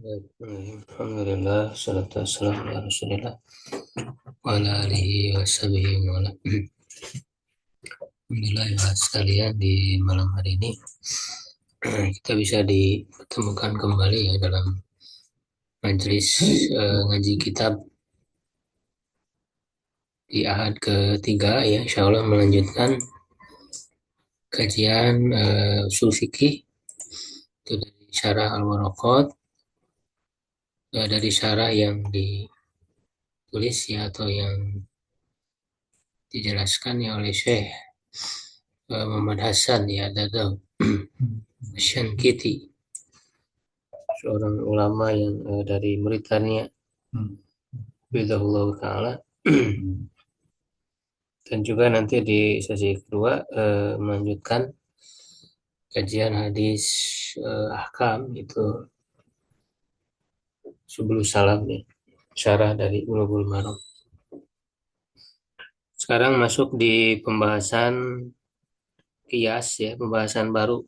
Alhamdulillah, salatu wassalamu ala rasulillah wa ala alihi wa sahbihi wa ala. Alhamdulillah ya sekalian, di malam hari ini kita bisa dipertemukan kembali ya dalam majelis ngaji kitab di ahad ketiga ya, insya Allah melanjutkan kajian usul fikih itu dari syarah al-waraqat, dari syarah yang ditulis ya atau yang dijelaskan ya oleh Syekh Muhammad Hasan ya Dadaw Syankiti, seorang ulama yang dari Mauritania, Bidahullah Ta'ala. Dan juga nanti di sesi kedua melanjutkan kajian hadis ahkam itu sebelum salam ya, syarah dari Bulughul Maram. Sekarang masuk di pembahasan qiyas ya, pembahasan baru.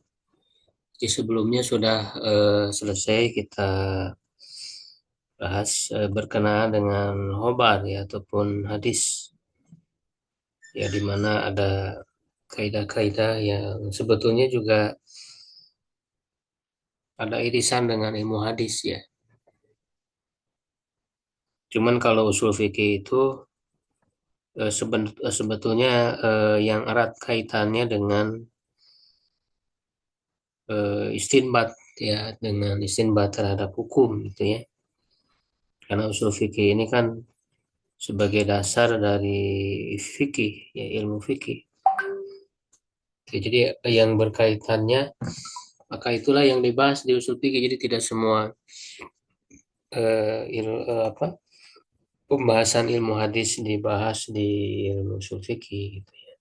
Jadi sebelumnya sudah selesai kita bahas berkenaan dengan khobar ya ataupun hadis ya, di mana ada kaidah-kaidah yang sebetulnya juga ada irisan dengan ilmu hadis ya. Cuman kalau usul fikih itu sebetulnya yang erat kaitannya dengan istinbat ya, dengan istinbat terhadap hukum gitu ya. Karena usul fikih ini kan sebagai dasar dari fikih ya, ilmu fikih. Jadi yang berkaitannya maka itulah yang dibahas di usul fikih. Jadi tidak semua apa pembahasan ilmu hadis dibahas di ilmu usul fikih gitu ya.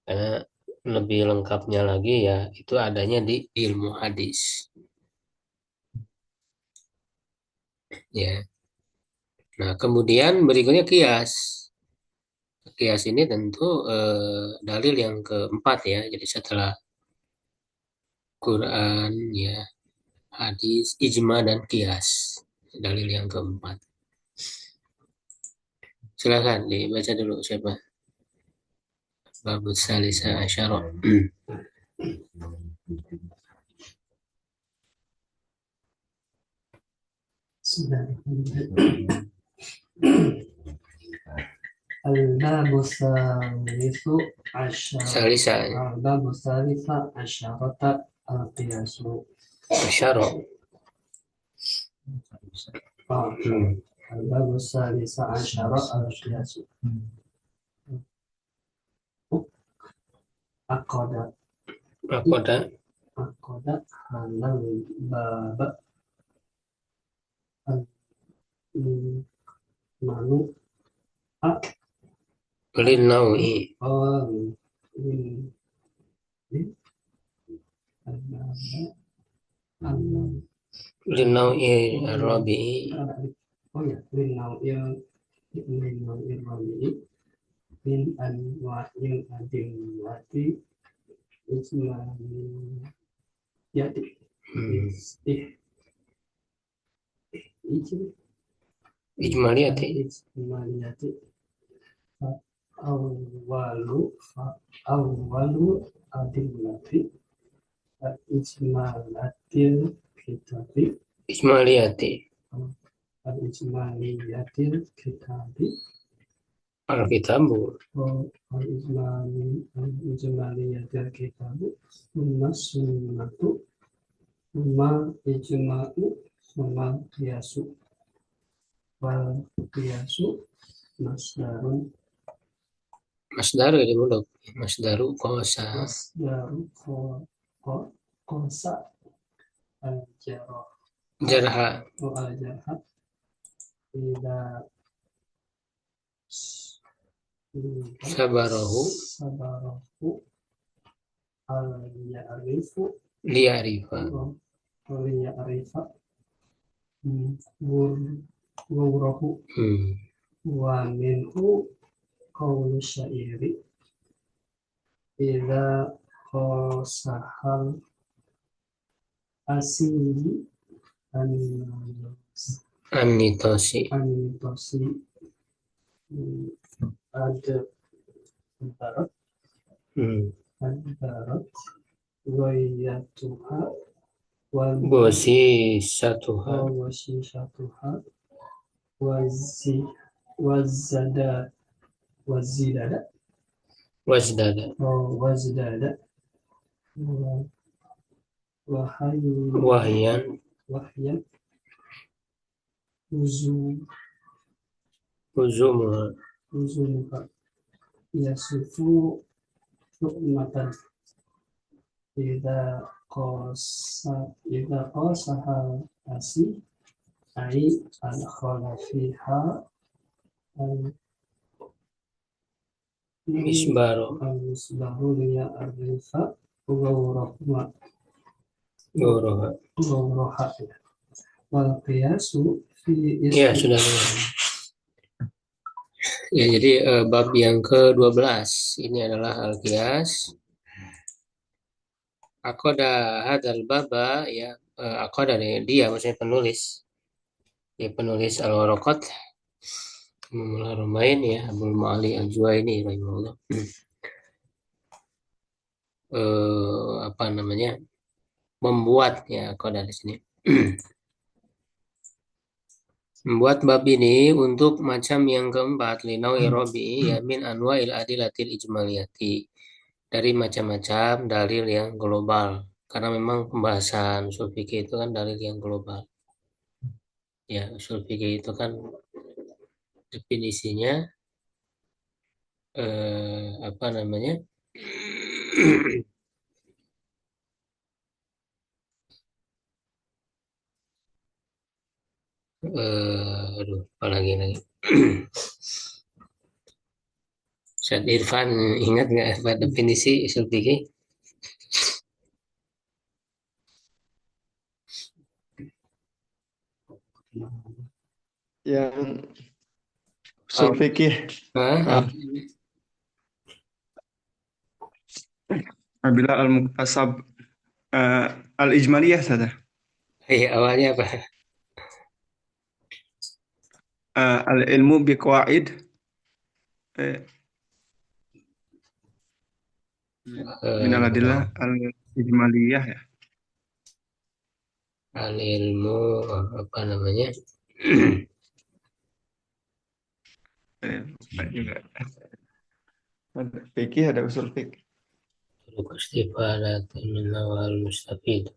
Karena lebih lengkapnya lagi ya itu adanya di ilmu hadis ya. Nah, kemudian berikutnya kias. Kias ini tentu dalil yang keempat ya. Jadi setelah Quran ya, hadis, ijma dan kias. Dalil yang keempat. Silakan dibaca dulu siapa? Babus Salisa Asyara. الباب الثالث عشر Salisa الباب الثالث عشرة القياس Asyara. الباب الثالث عشر القياس عقد Akoda عقد هذا الباب المعنى Linawi Linawi Rabi'i من أنواع الأدلة إجمالية Ijmaliyati إجمالية فأول أدلة الإجمالات الكتاب Ijmaliyati الإجمالية الكتاب Alkitabu الإجمالية الكتاب ثم السنة ثم إجماع ثم القياس والقياس مصدر Masdaru ini muluk Masdaru kosa قوس الجرح Jarha والجرح إذا Sabarahu صبره يعرف Liya'rifa وليعرف غوره ومنه قول الشاعر إذا قاصح الأسير Anitosi. Anitosi ada barat barat wayatuha Bosi satuha. wasi satuha wazi wazada wazidada Wasdada. wazdada Wahyan. wahyan uzu Uzumuha. uzumuha yasufu nu'matan idza qasaha asi ai al fiha al Misbaro. misbahu liya arifa gawrahma Goroha. gawraha wal qiyasu fi Ya, sudah. Ya, jadi bab yang ke-12 ini adalah al-qiyas. Aqada hadzal baba, ya, aqada dia maksudnya penulis. Ya, penulis Al-Waraqat Rumain, ya, Abdul Ma'ali Al-Juwaini rahimahullah. Apa namanya? Membuat, ya, aqada di sini. Membuat bab ini untuk macam yang keempat, linawi robi, ya, min anwa'il adilatil ijmaliyati, dari macam-macam dalil yang global. Karena memang pembahasan usul fikih itu kan dalil yang global. Ya, usul fikih itu kan definisinya apa namanya? Aduh, apa lagi. Ustaz Irfan, ingat nggak apa definisi usul fikih? Yang usul fikih Hah? bila al-muktasab al-ijmaliyah saja. Awalnya apa? Al-ilmu bi qawaid min al-adillah al-ijmaliyah ya. Al-ilmu apa namanya? Juga. Fikih ada usul fikih. Istifadat min awal mustafid.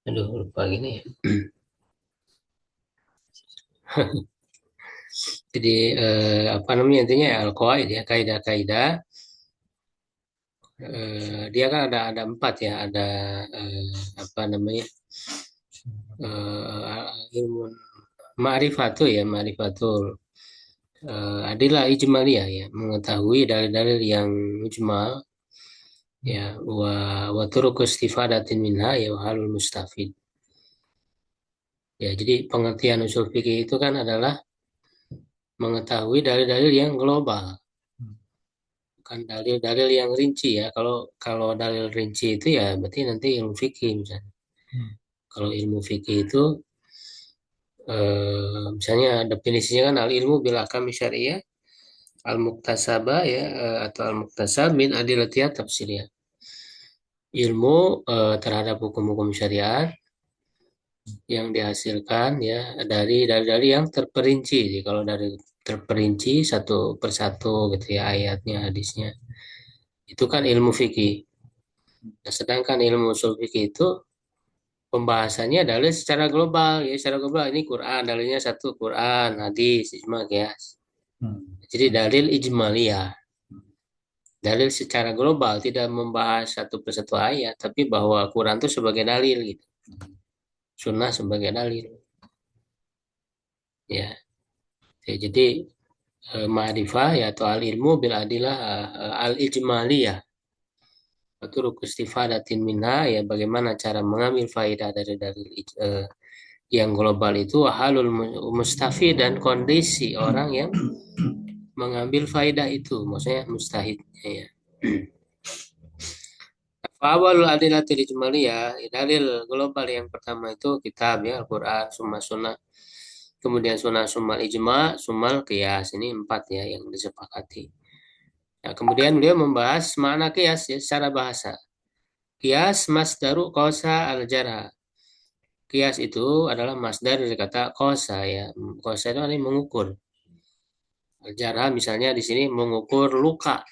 Aduh, lupa gini ya. Jadi apa namanya intinya ya, al-qawaid, ya, kaidah-kaidah. Dia kan ada empat, ya, ada apa namanya, ilmu ma'rifatul, ya, ma'rifatul adilah ijmaliyah, ya, mengetahui dalil-dalil yang mujmal, ya, wa turuq istifadatin minha, ya, wa halul mustafid. Ya, jadi pengertian usul fikih itu kan adalah mengetahui dalil-dalil yang global, bukan dalil-dalil yang rinci, ya. Kalau dalil rinci itu ya berarti nanti ilmu fikih misalnya. Kalau ilmu fikih itu misalnya definisinya kan al ilmu bil ahkami syariah al muktasaba, ya, atau al muktasab min adilatiyat tafsiriyah. Ilmu terhadap hukum-hukum syariat yang dihasilkan, ya, dari yang terperinci. Jadi kalau dari terperinci satu persatu gitu, ya, ayatnya, hadisnya, itu kan ilmu fikih. Nah, sedangkan ilmu usul fikih itu pembahasannya dalil secara global, ya, secara global. Ini Quran, dalilnya satu Quran, hadis, ijma, qiyas. Jadi dalil ijmaliyah, dalil secara global, tidak membahas satu persatu ayat, tapi bahwa Quran itu sebagai dalil gitu, sunnah sebagai dalil, ya. Jadi ma'rifah, ya, atau al ilmu bil adilah al ijmaliyah, turuq istifadatin minha, ya, bagaimana cara mengambil faedah dari yang global itu, halul mustafid, dan kondisi orang yang mengambil faedah itu, maksudnya mustahidnya, ya. Awalul adillatil ijmaliyah, dalil global yang pertama itu kitab ya Al-Qur'an, summa sunnah, kemudian sunnah summal ijma, summal qiyas. Ini 4 ya yang disepakati. Nah, kemudian beliau membahas makna qiyas ya secara bahasa. Qiyas masdaru qasa al-jarha. Qiyas itu adalah masdar dari kata qasa ya. Qasa itu artinya mengukur. Al-jarha misalnya di sini mengukur luka.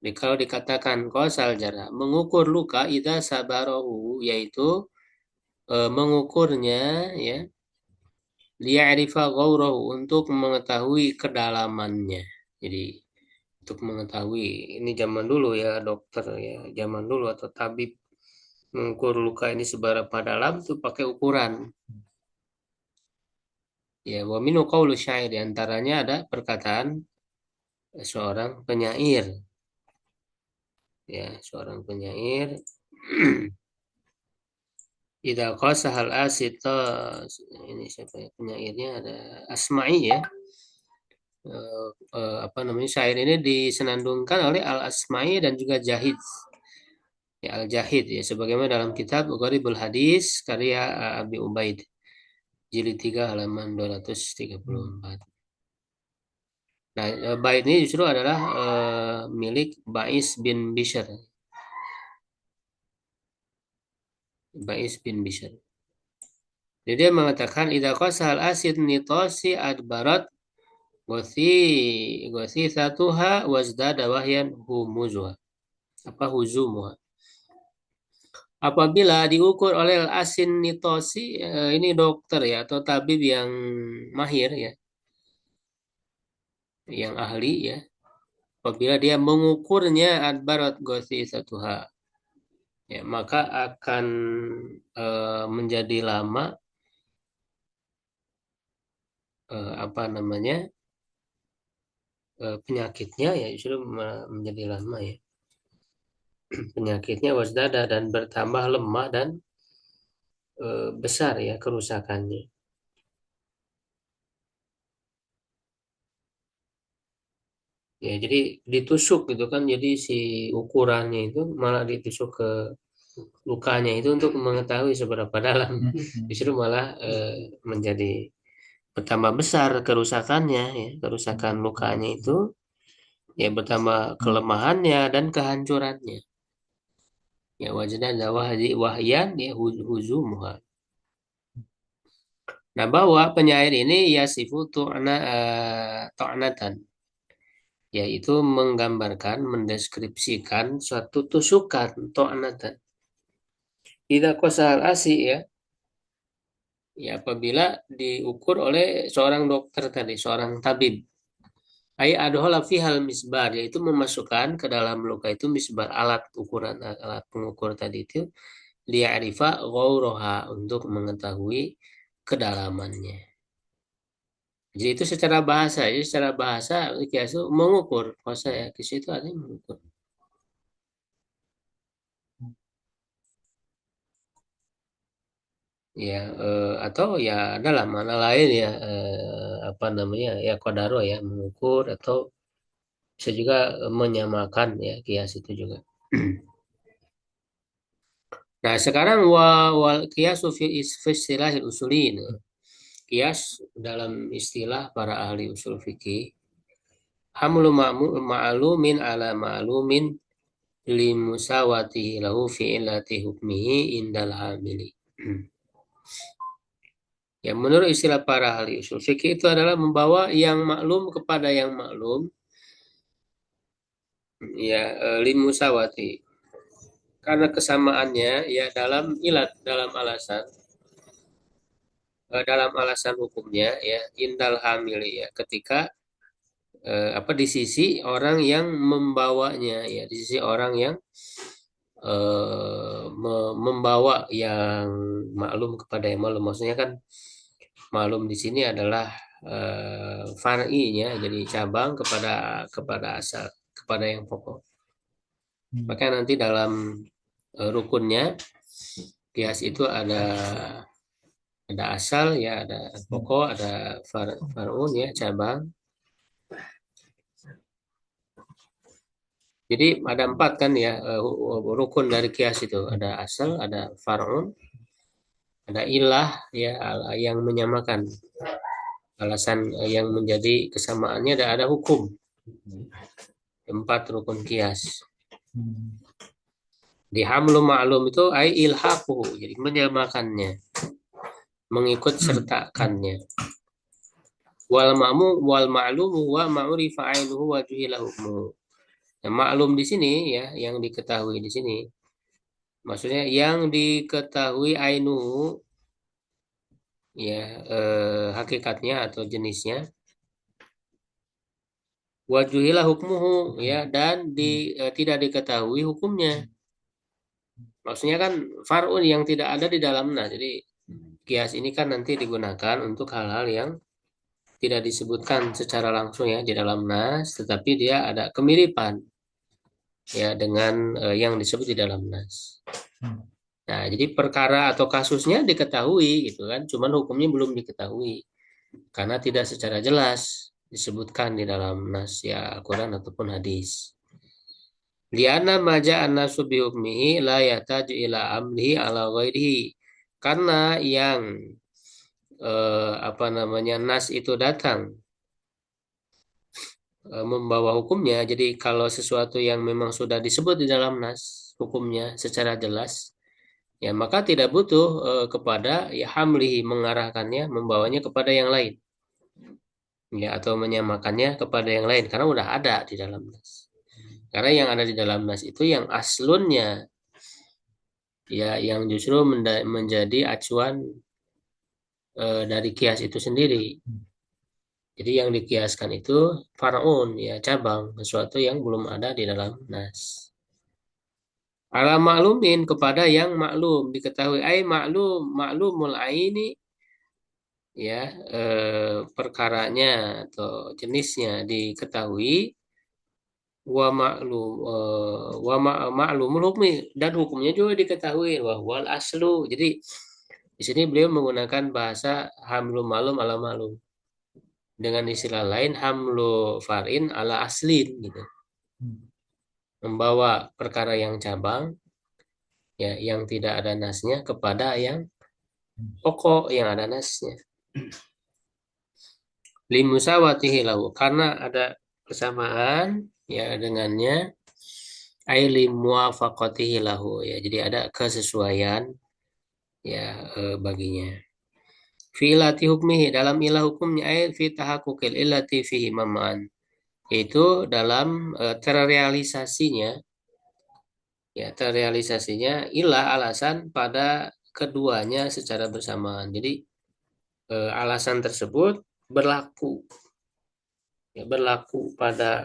Jadi kalau dikatakan qasal jarha, mengukur luka idza sabarohu, yaitu mengukurnya ya liya'rifa ghaurahu, untuk mengetahui kedalamannya. Jadi untuk mengetahui, ini zaman dulu ya dokter ya, zaman dulu atau tabib mengukur luka ini seberapa dalam itu pakai ukuran. Ya, wa minu qaulu syair, di antaranya ada perkataan seorang penyair. Ya, seorang penyair. Idza qasahal asita, ini siapa ya penyairnya, ada Asma'i ya. Apa namanya, syair ini disenandungkan oleh Al-Asma'i dan juga Jahid. Ya, Al-Jahid ya, sebagaimana dalam kitab Gharibul Hadis karya Abi Ubaid jilid 3 halaman 234. Nah, bait ini justru adalah milik Bais bin Bishr. Bais bin Bishr. Jadi dia mengatakan idza qasal asid nitosi adbarat gosi satuha wazdada wahyan humuzuha. Apa huzumuha. Apabila diukur oleh asin nitosi, ini dokter ya atau tabib yang mahir ya, yang ahli ya. Apabila dia mengukurnya adbarat gosi satuha, ya maka akan menjadi lama apa namanya penyakitnya ya, justru menjadi lama ya penyakitnya wasdada, dan bertambah lemah dan besar ya kerusakannya. Ya, jadi ditusuk gitu kan, jadi si ukurannya itu malah ditusuk ke lukanya itu untuk mengetahui seberapa dalam, justru malah menjadi bertambah besar kerusakannya ya, kerusakan lukanya itu ya, bertambah kelemahannya dan kehancurannya. Ya, wajdan wahyan ya huzumuha. Nah, bahwa penyair ini yasifu tu'natan, yaitu menggambarkan, mendeskripsikan suatu tusukan, tu'natan. Tidak kosal asi ya, ya apabila diukur oleh seorang dokter tadi, seorang tabib. Ay adhola fihal misbar, yaitu memasukkan ke dalam luka itu misbar, alat ukuran, alat pengukur tadi itu, li'arifa ghauraha, untuk mengetahui kedalamannya. Jadi itu secara bahasa, jadi secara bahasa kias itu mengukur, bahasa ya kias itu artinya mengukur. Ya atau ya adalah mana lain ya, apa namanya ya kodaro ya, mengukur, atau bisa juga menyamakan ya kias itu juga. Nah, sekarang wal kiasu fi istilahil usulin. Kias dalam istilah para ahli usul fikih, hamlu ma'lumin ala ma'lumin limusawatihi lahu fi illati hukmihi indal hamili. Ya, menurut istilah para ahli usul fikih itu adalah membawa yang maklum kepada yang maklum, ya limusawati, karena kesamaannya ya dalam ilat, dalam alasan hukumnya ya, indal hamili ya, ketika apa di sisi orang yang membawanya ya, di sisi orang yang membawa yang maklum kepada yang maklum. Maksudnya kan maklum di sini adalah far'inya, jadi cabang kepada asal, kepada yang pokok. Maka nanti dalam rukunnya kias itu ada asal ya, ada pokok, ada far'un ya, cabang. Jadi ada 4 kan ya, rukun dari kias itu. Ada asal, ada far'un, ada ilah ya, yang menyamakan. Alasan yang menjadi kesamaannya ada hukum. 4 rukun kias. Di hamlu ma'lum itu ai ilhaquhu, jadi menyamakannya, mengikut sertakannya. Wal ma'lumu wa ma'rifa ainuhu wa juhila hukmuhu. Nah, maklum di sini ya, yang diketahui di sini. Maksudnya yang diketahui ainuhu ya, hakikatnya atau jenisnya. Wa juhila hukmuhu ya, dan tidak diketahui hukumnya. Maksudnya kan far'un yang tidak ada di dalamnya. Jadi kias ini kan nanti digunakan untuk hal-hal yang tidak disebutkan secara langsung ya di dalam nas, tetapi dia ada kemiripan ya dengan yang disebut di dalam nas. Nah, jadi perkara atau kasusnya diketahui gitu kan, cuman hukumnya belum diketahui karena tidak secara jelas disebutkan di dalam nas ya Al-Quran ataupun hadis. Liana maja an-nasu bihukmihi la yataju ila amlihi ala ghairihi. Karena yang nas itu datang membawa hukumnya. Jadi kalau sesuatu yang memang sudah disebut di dalam nas hukumnya secara jelas, ya maka tidak butuh kepada ya hamlihi, mengarahkannya, membawanya kepada yang lain, ya atau menyamakannya kepada yang lain karena udah ada di dalam nas. Karena yang ada di dalam nas itu yang aslunnya, ya yang justru menjadi acuan dari kias itu sendiri. Jadi yang dikiaskan itu faraun ya, cabang, sesuatu yang belum ada di dalam nas. Ala maklumin, kepada yang maklum diketahui, maklumul aini ya, perkaranya atau jenisnya diketahui, wa maklum maklumul hukmi, dan hukumnya juga diketahui, wa wal aslu. Jadi di sini beliau menggunakan bahasa hamlu maklum ala maklum, dengan istilah lain hamlu farin ala aslin gitu, membawa perkara yang cabang ya, yang tidak ada nasnya kepada yang pokok yang ada nasnya. Limusawatihi lahu, karena ada kesamaan ya dengannya, ai limuwafaqatihi lahu ya, jadi ada kesesuaian ya baginya. Fi ilati hukmihi, dalam ilah hukumnya, ai fi tahaqquqil illati fihi maman, itu dalam terrealisasinya ya, terrealisasinya ilah alasan pada keduanya secara bersamaan. Jadi alasan tersebut berlaku ya, berlaku pada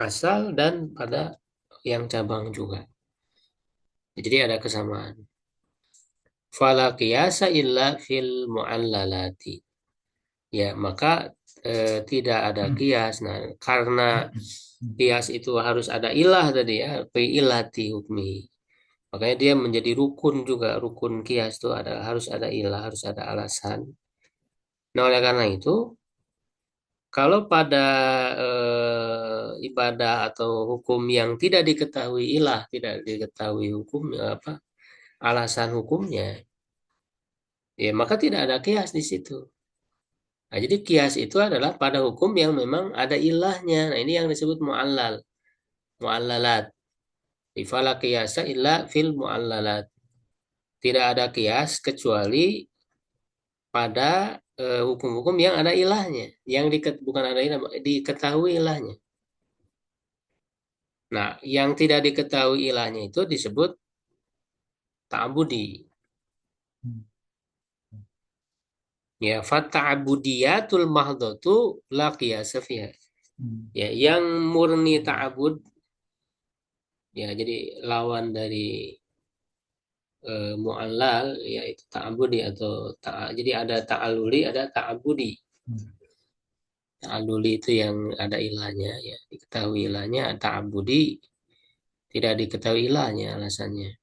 asal dan pada yang cabang juga. Jadi ada kesamaan. Fala qiyasa illa fil mu'allalati. Ya, maka tidak ada kias. Nah, karena kias itu harus ada ilah tadi ya, fi ilati hukmi. Makanya dia menjadi rukun juga, rukun kias itu harus ada ilah, harus ada alasan. Nah, oleh karena itu, kalau pada ibadah atau hukum yang tidak diketahui ilah, tidak diketahui hukum apa alasan hukumnya, ya maka tidak ada kias di situ. Nah, jadi kias itu adalah pada hukum yang memang ada ilahnya. Nah, ini yang disebut mu'allalat. Fala qiyasa illa fil mu'allalat. Tidak ada kias kecuali pada hukum-hukum yang ada ilahnya, yang bukan ada ilah, diketahui ilahnya. Nah, yang tidak diketahui ilahnya itu disebut ta'budi. Ya, fata'budiyatul mahdhatu la qiyasa fiha. Ya, yang murni ta'bud ya, jadi lawan dari mu'allal yaitu ta'budi atau jadi ada ta'aluli, ada ta'budi. Ta'aluli itu yang ada ilahnya ya, diketahui ilahnya. Ta'budi tidak diketahui ilahnya alasannya.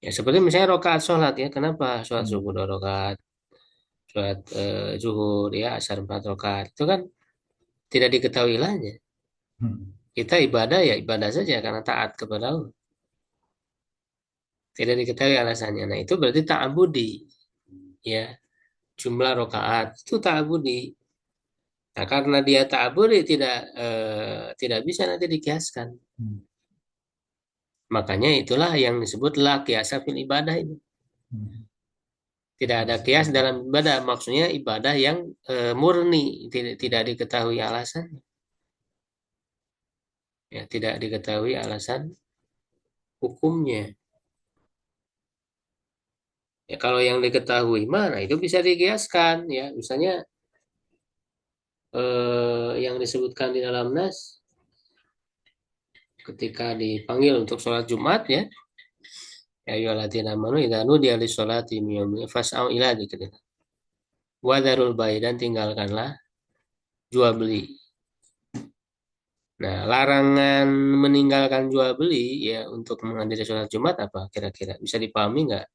Ya seperti misalnya rakaat sholat ya, kenapa sholat subuh 2 rakaat, sholat zuhur ya asar 4 rakaat, itu kan tidak diketahui ilahnya. Kita ibadah ya ibadah saja karena taat kepada Allah. Tidak diketahui alasannya. Nah, itu berarti ta'abudi. Ya, jumlah rakaat itu ta'abudi. Nah, karena dia ta'abudi tidak bisa nanti dikiaskan. Makanya itulah yang disebut la qiyasa fil ibadah itu. Tidak ada kias dalam ibadah. Maksudnya ibadah yang murni, tidak diketahui alasan. Ya, tidak diketahui alasan hukumnya. Ya, kalau yang diketahui mana itu bisa dikiaskan ya. Misalnya yang disebutkan di dalam nas ketika dipanggil untuk sholat Jumat ya. Ya ayyuhalladzina amanu idza nudiya lis-sholati min yaumil fas'au ila dzikrillah. Wa dzarul bai' dan tinggalkanlah jual beli. Nah, larangan meninggalkan jual beli ya untuk menghadiri sholat Jumat apa kira-kira? Bisa dipahami nggak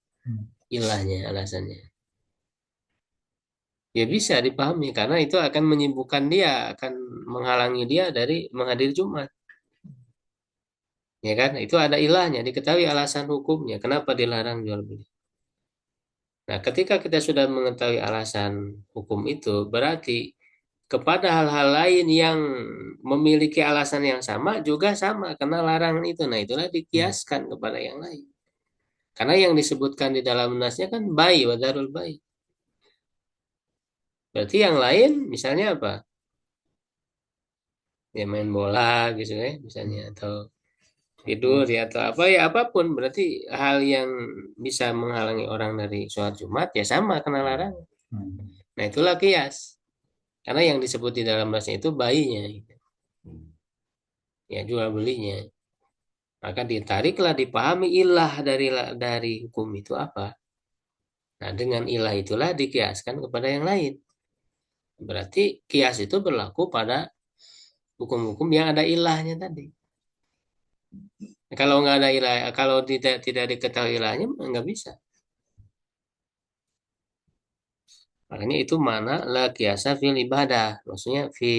ilahnya, alasannya? Ya bisa dipahami karena itu akan menyibukkan dia, akan menghalangi dia dari menghadiri Jumat. Ya kan? Itu ada ilahnya, diketahui alasan hukumnya. Kenapa dilarang jual beli? Nah, ketika kita sudah mengetahui alasan hukum itu, berarti kepada hal-hal lain yang memiliki alasan yang sama juga sama karena larangan itu. Nah, itulah dikiaskan kepada yang lain. Karena yang disebutkan di dalam nasnya kan bayi, wadarul bayi. Berarti yang lain misalnya apa? Ya main bola gitu ya, misalnya atau tidur ya atau apa ya apapun. Berarti hal yang bisa menghalangi orang dari sholat Jumat ya sama kena larangan. Nah, itulah kias. Karena yang disebut di dalam nasnya itu bayinya, gitu. Ya jual belinya. Maka ditariklah dipahami ilah dari hukum itu apa. Nah, dengan ilah itulah dikiaskan kepada yang lain. Berarti kias itu berlaku pada hukum-hukum yang ada ilahnya tadi. Kalau nggak ada ilah, kalau tidak diketahui ilahnya nggak bisa. Makanya itu mana la kiasa fil ibadah, maksudnya fi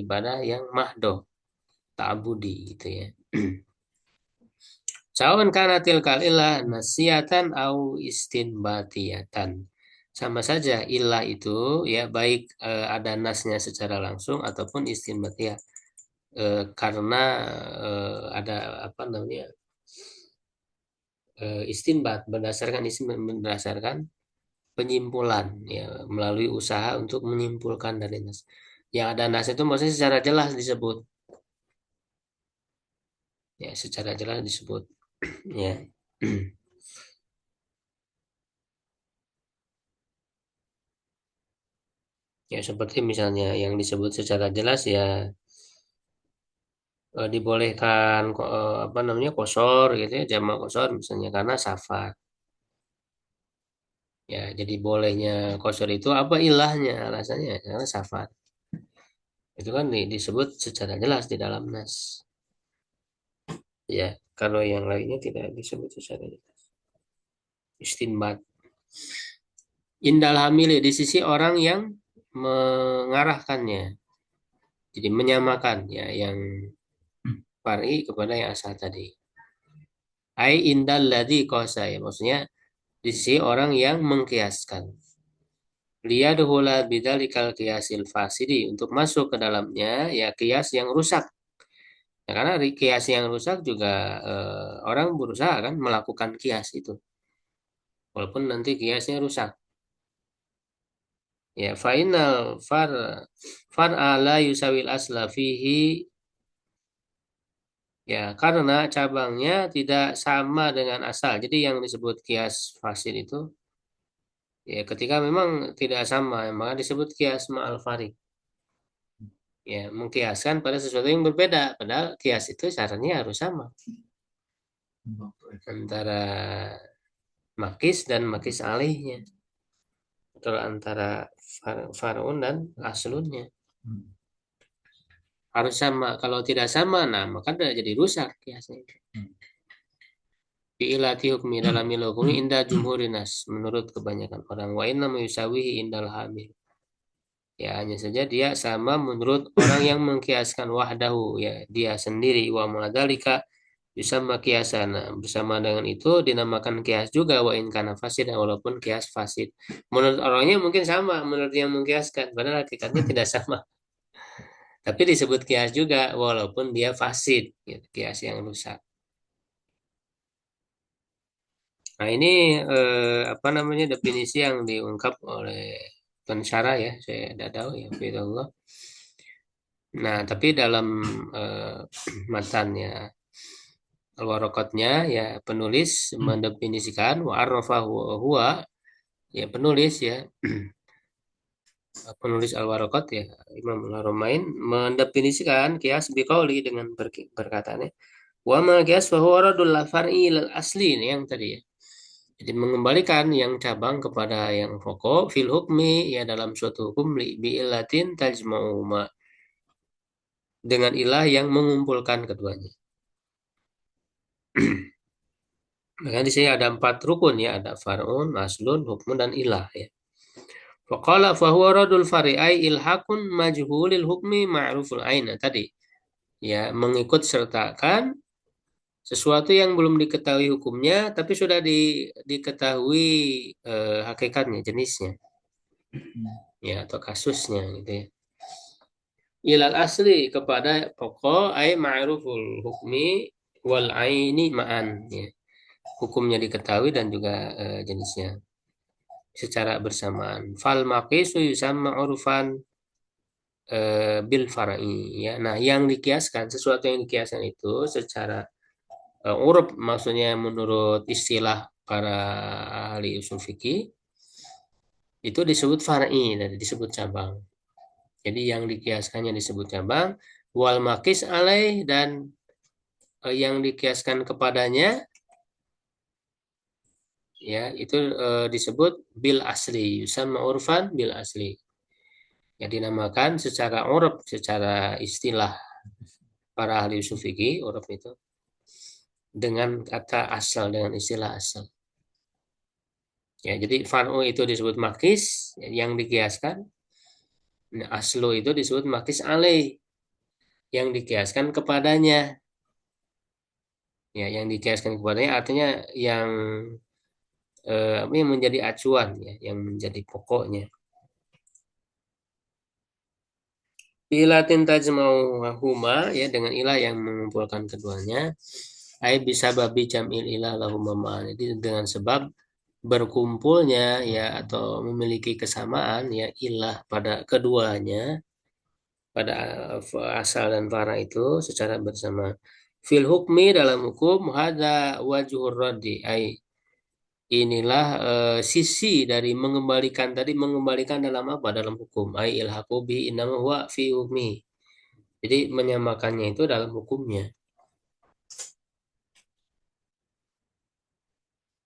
ibadah yang mahdoh, ta'budi gitu ya. Sawan kana tilkal ilah nasiatan au istinbatiyatan. Sama saja ilah itu ya baik ada nasnya secara langsung ataupun istinbatiyah karena ada apa namanya istinbat berdasarkan penyimpulan ya melalui usaha untuk menyimpulkan dari nas. Yang ada nas itu maksudnya secara jelas disebut ya secara jelas disebut ya. Ya seperti misalnya yang disebut secara jelas ya dibolehkan apa namanya kosor gitu ya jamak kosor misalnya karena safar ya jadi bolehnya kosor itu apa ilahnya alasannya karena safar itu kan disebut secara jelas di dalam nas ya kalau yang lainnya tidak disebut secara jelas istinbat indal hamili di sisi orang yang mengarahkannya jadi menyamakan ya yang fari kepada yang asal tadi ai indal ladzi qasa ya maksudnya di sisi orang yang mengkiaskan liyadhula bidzalikal qiyasil fasidi untuk masuk ke dalamnya ya kias yang rusak. Ya, karena kias yang rusak juga orang berusaha kan melakukan kias itu walaupun nanti kiasnya rusak. Ya final far ala yusawil asla fihi ya karena cabangnya tidak sama dengan asal. Jadi yang disebut kias fasid itu ya ketika memang tidak sama maka disebut kias ma'al farid. Ya mengkiaskan pada sesuatu yang berbeda padahal kias itu syaratnya harus sama antara makis dan makis alihnya atau antara farun dan aslunnya harus sama kalau tidak sama nah maka jadi rusak kiasnya diilati hukmi dalam hukmi indah jumhurinas menurut kebanyakan orang wa inna yusawihi indal hamil Ya, hanya saja dia sama menurut orang yang mengkiaskan wahdahu, ya dia sendiri. Wa ma'dzalika yusamma kiasan. Nah, bersama dengan itu dinamakan kias juga, wa in kana fasid, walaupun kias fasid. Menurut orangnya mungkin sama, menurut yang mengkiaskan, padahal hakikatnya tidak sama. Tapi disebut kias juga walaupun dia fasid, gitu, kias yang rusak. Nah, ini apa namanya definisi yang diungkap oleh pensyarah ya, saya tidak tahu ya, Allah. Nah, tapi dalam eh, matannya Al-Waraqatnya ya penulis mendefinisikan wa arrafahu huwa, ya penulis ya penulis Al-Waraqat ya Imam Al-Haramain mendefinisikan kias biqauli dengan berkatanya wa ma kias fa huwa radul far'i lil asli, ini yang tadi ya. Jadi mengembalikan yang cabang kepada yang pokok fil hukmi, ya dalam suatu hukum bi illatin tajma'u ma, dengan ilah yang mengumpulkan keduanya. Maka di sini ada 4 rukun ya, ada far'un, aslun, hukmun, dan ilah ya. Faqala fahuwa radul fari'ai ilhaqun majhulil hukmi ma'ruful aina tadi. Ya, mengikut sertakan sesuatu yang belum diketahui hukumnya tapi sudah diketahui hakikatnya, jenisnya. Ya, atau kasusnya gitu ya. Ilal asli kepada pokok ay ma'ruful hukmi wal aini ma'an ya. Hukumnya diketahui dan juga jenisnya secara bersamaan. Fal maqisu yusamma urfan bil far'i ya. Nah, yang dikiaskan, sesuatu yang dikiaskan itu secara uruf, maksudnya menurut istilah para ahli usul fikih itu disebut far'i dan disebut cabang. Jadi yang dikiaskannya disebut cabang, wal maqis alaih, dan yang dikiaskan kepadanya ya itu disebut bil asli, yusamma urfan bil asli. Ya dinamakan secara uruf, secara istilah para ahli usul fikih, uruf itu dengan kata asal, dengan istilah asal. Ya, jadi far'u itu disebut makis yang dikiaskan. Nah, aslu itu disebut makis alaih yang dikiaskan kepadanya. Ya, yang dikiaskan kepadanya artinya yang ini menjadi acuan ya, yang menjadi pokoknya. Ilatin tajma'uhuma ya, dengan ilah yang mengumpulkan keduanya. Ai bisa babi jamil ilah lahuma ma'an. Jadi dengan sebab berkumpulnya ya atau memiliki kesamaan ya ilah pada keduanya, pada asal dan fara itu secara bersama. Fil hukmi dalam hukum hada wajhur raddi ai, inilah sisi dari mengembalikan tadi, mengembalikan dalam apa, dalam hukum ai ilhaqu bi innama huwa fi hukmi, jadi menyamakannya itu dalam hukumnya,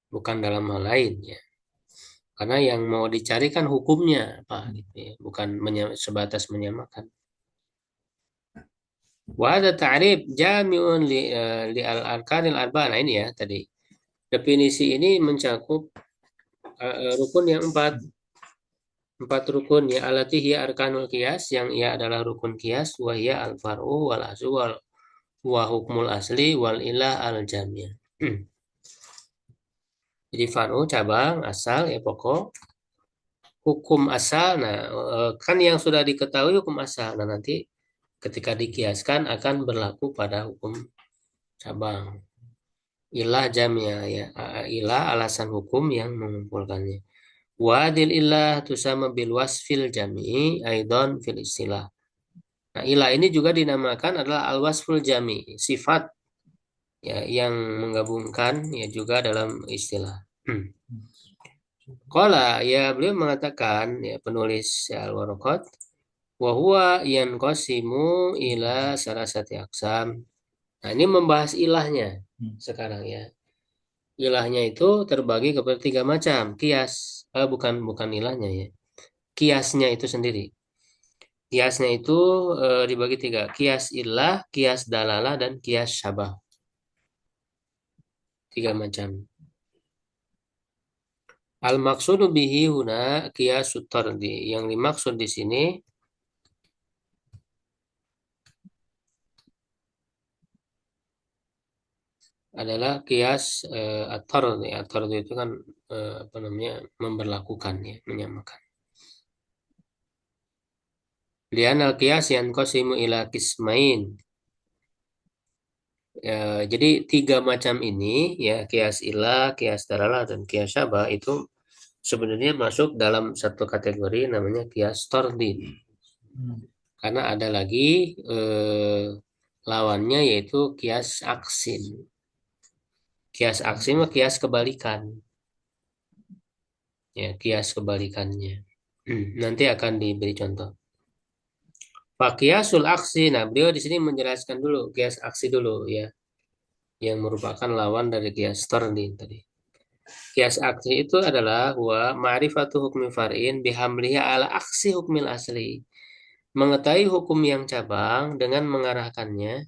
bukan dalam hal lain ya, karena yang mau dicari kan hukumnya apa gitu ya, bukan sebatas menyamakan. Wa ada ta'rif jami'un li al-arkanil arba'ah. Nah, ini ya tadi definisi ini mencakup rukun yang empat rukun ya, alati hiya arkanul qiyas, yang ia adalah rukun qiyas, wa hiya al far'u wal aslu wa hukmul asli wal ilah al jami'. Jadi far'u cabang, asal ya pokok, hukum asal. Nah, kan yang sudah diketahui hukum asal. Nah, nanti ketika dikiaskan akan berlaku pada hukum cabang. Ilah jamia ya, ilah alasan hukum yang mengumpulkannya. Wadil ilah tusama bil wasfil jami'i aidon fil istilah. Nah, ilah ini juga dinamakan adalah al wasful jami, sifat ya yang menggabungkan ya juga dalam istilah. Qala ya, beliau mengatakan ya penulis ya, Al-Waraqat wa huwa yanqasimu ila salasati aqsam. Nah, ini membahas ilahnya sekarang ya. Ilahnya itu terbagi kepada 3 macam. Kias, bukan ilahnya ya. Kiasnya itu sendiri. Kiasnya itu dibagi 3. Kias ilah, kias dalalah, dan kias syabah. 3 macam. Al maksudu bihi huna qiyasut tardi. Yang dimaksud di sini adalah kias at-tard. At-tard itu kan apa namanya, memberlakukan ya, menyamakan. Lian al-qiyas yanqasimu ila qismain. Jadi tiga macam ini ya, kias ilah, kias dalalah, dan kias syabah itu sebenarnya masuk dalam satu kategori namanya kias tardid. Karena ada lagi lawannya yaitu kias aksin. Kias aksin mah kias kebalikan. Ya, kias kebalikannya. Nanti akan diberi contoh. Pak kiasul aksi. Nah, beliau di sini menjelaskan dulu kias aksi dulu ya, yang merupakan lawan dari kias tardid tadi. Kias aksi itu adalah wa ma'rifatu hukmi far'in bihamlihi ala aksi hukmil asli. Mengetahui hukum yang cabang dengan mengarahkannya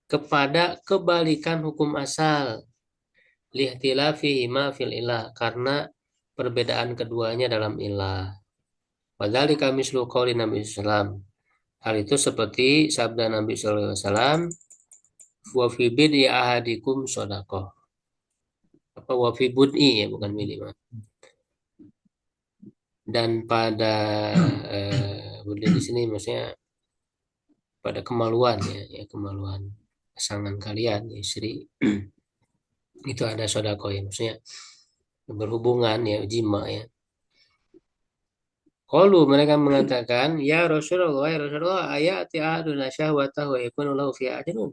kepada kebalikan hukum asal. Lihtilafihima fil ilah, karena perbedaan keduanya dalam ilah. Wadzalika mislu qauli Nabi sallallahu. Hal itu seperti sabda Nabi sallallahu alaihi wasallam, wa fi bid'i ahadikum shadaqah. Apa wa fi bud'i ya, bukan bid'i. Dan pada bud'i di sini maksudnya pada kemaluan ya, ya kemaluan pasangan kalian, istri. Itu ada sodako ya, maksudnya berhubungan ya, jima ya. Qalu, mereka mengatakan, ya Rasulullah, ayati ahaduna syahwatahu wa yakunu lahu fi ajrun.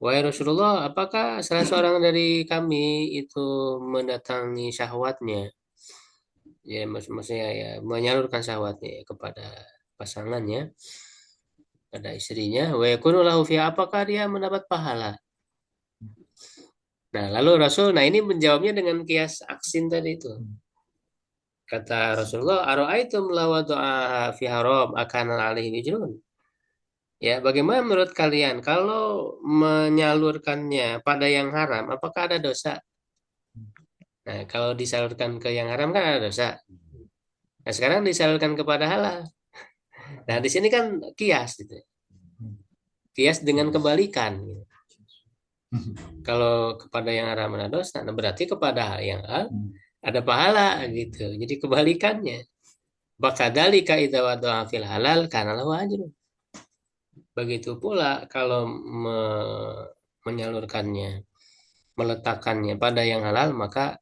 Wahai Rasulullah, apakah salah seorang dari kami itu mendatangi syahwatnya? Ya, maksudnya ya, menyalurkan syahwatnya ya, kepada pasangannya, pada istrinya. Wa yakunu lahu fi, apakah dia mendapat pahala? Nah, lalu Rasul, nah ini menjawabnya dengan kias aksin tadi itu. Kata Rasulullah, aro'aitum lawadu'a fi haram akan alaihi wijrun. Ya, bagaimana menurut kalian kalau menyalurkannya pada yang haram, apakah ada dosa? Nah, kalau disalurkan ke yang haram kan ada dosa. Nah, sekarang disalurkan kepada halal. Nah, di sini kan kias gitu. Kias dengan kebalikan. Gitu. Kalau kepada yang haram ada dosa, nah berarti kepada hal yang halal ada pahala gitu. Jadi kebalikannya. Bakadalika idza wada'a fil halal kana lahu ajrun. Begitu pula kalau menyalurkannya, meletakkannya pada yang halal, maka